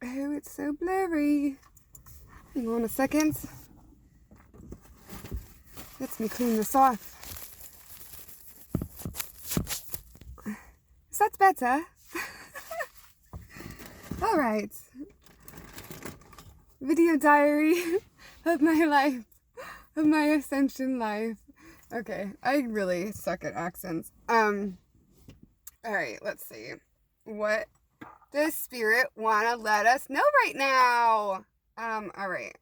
Oh, it's so blurry. Hang on a second. Let me clean this off. Is that better? Alright. Video diary of my life. Of my ascension life. Okay, I really suck at accents. Alright, let's see. What does Spirit want to let us know right now? Alright.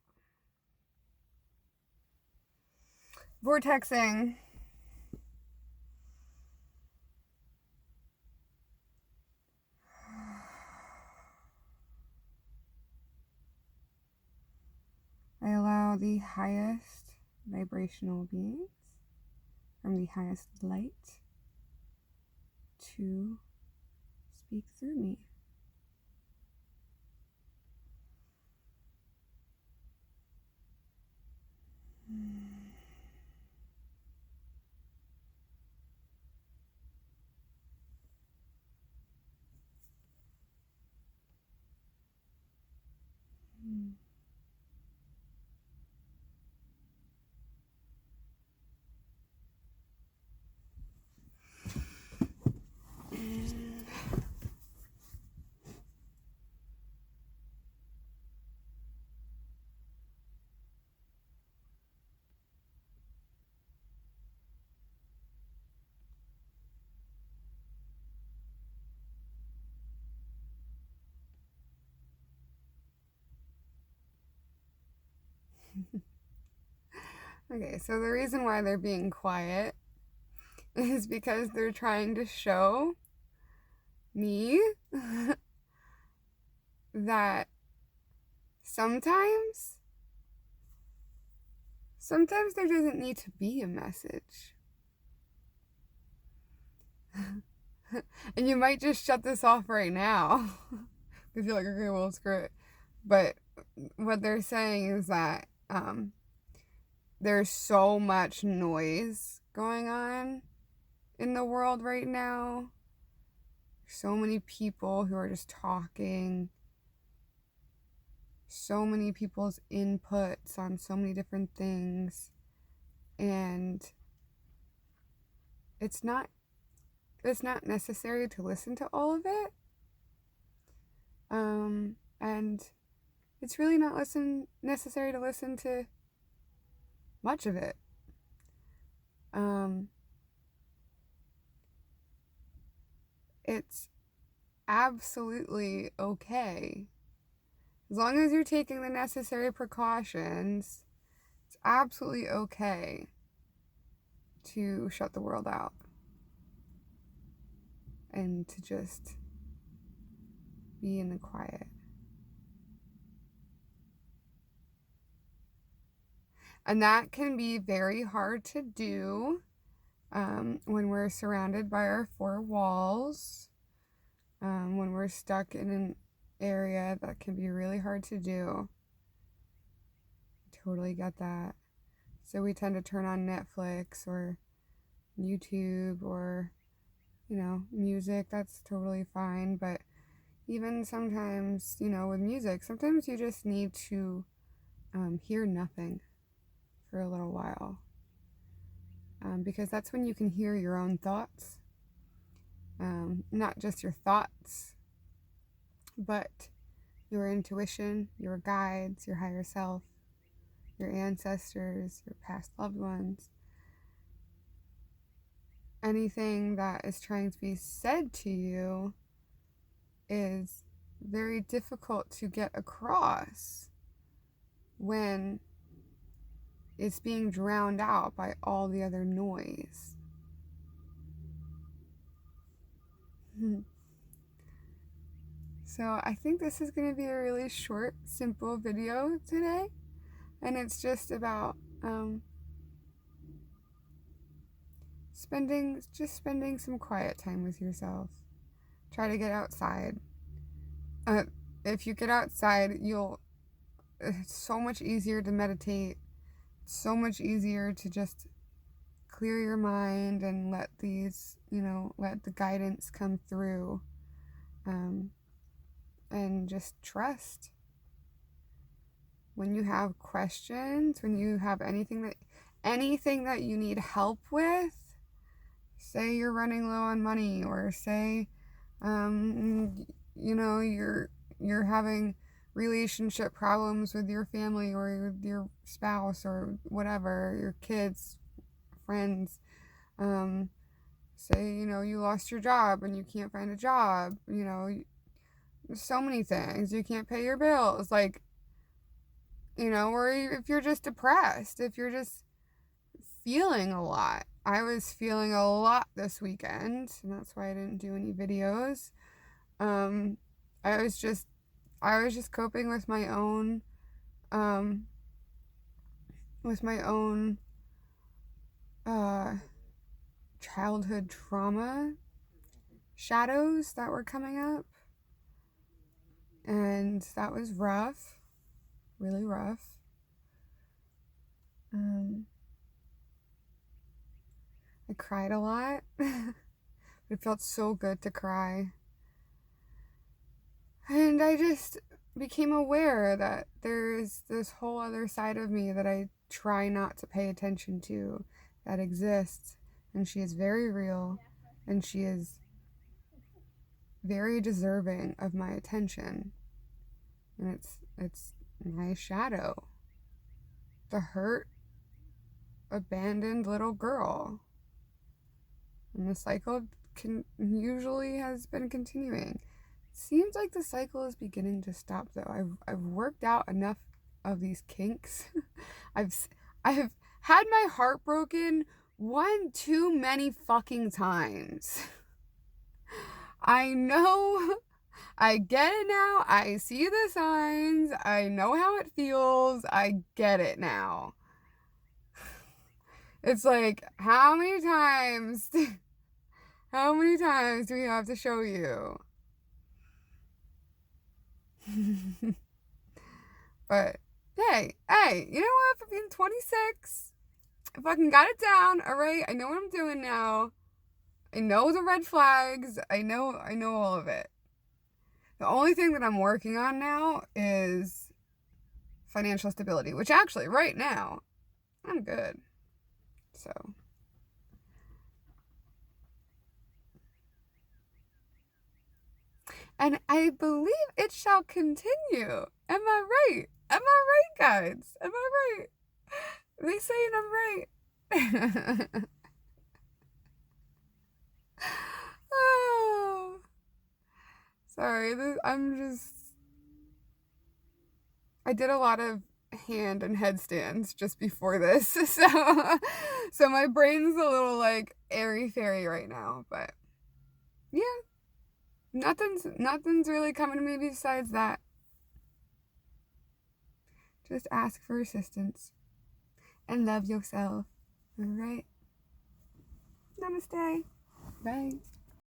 Vortexing. I allow the highest vibrational beings from the highest light to speak through me. Okay, so the reason why they're being quiet is because they're trying to show me that sometimes there doesn't need to be a message. And you might just shut this off right now because you're like, okay, well, screw it. But what they're saying is that there's so much noise going on in the world right now. So many people who are just talking. So many people's inputs on so many different things. And it's not necessary to listen to all of it. And it's really not necessary to listen to much of it. It's absolutely okay. As long as you're taking the necessary precautions, it's absolutely okay to shut the world out and to just be in the quiet. And that can be very hard to do when we're surrounded by our four walls, when we're stuck in an area that can be really hard to do. Totally get that. So we tend to turn on Netflix or YouTube or, music. That's totally fine. But even sometimes, with music, sometimes you just need to hear nothing for a little while. Because that's when you can hear your own thoughts. Not just your thoughts, but your intuition, your guides, your higher self, your ancestors, your past loved ones. Anything that is trying to be said to you is very difficult to get across when it's being drowned out by all the other noise. So I think this is going to be a really short, simple video today. And it's just about spending some quiet time with yourself. Try to get outside. If you get outside, it's so much easier to meditate. It's so much easier to just clear your mind and let let the guidance come through. and just trust. When you have questions, when you have anything that you need help with, say you're running low on money, or say you're having relationship problems with your family or your spouse or whatever, your kids, friends, say you lost your job and you can't find a job, so many things, you can't pay your bills, like, or if you're just depressed, if you're just feeling a lot. I was feeling a lot this weekend, and that's why I didn't do any videos. I was just coping with my own childhood trauma shadows that were coming up, and that was rough, really rough. I cried a lot. It felt so good to cry. And I just became aware that there's this whole other side of me that I try not to pay attention to, that exists. And she is very real, and she is very deserving of my attention. And it's my shadow. The hurt, abandoned little girl. And the cycle usually has been continuing. Seems like the cycle is beginning to stop, though. I've worked out enough of these kinks. I've had my heart broken one too many fucking times. I know. I get it now. I see the signs. I know how it feels. I get it now. It's like, how many times do we have to show you? But hey, you know what? For being 26, I fucking got it down. All right, I know what I'm doing now. I know the red flags. I know all of it. The only thing that I'm working on now is financial stability, which actually right now I'm good. So, and I believe it shall continue. Am I right? Am I right, guys? Am I right? They saying I'm right. Oh, sorry. I did a lot of hand and headstands just before this, so my brain's a little like airy fairy right now. But yeah, nothing's really coming to me besides that. Just ask for assistance and love yourself. All right. Namaste. Bye.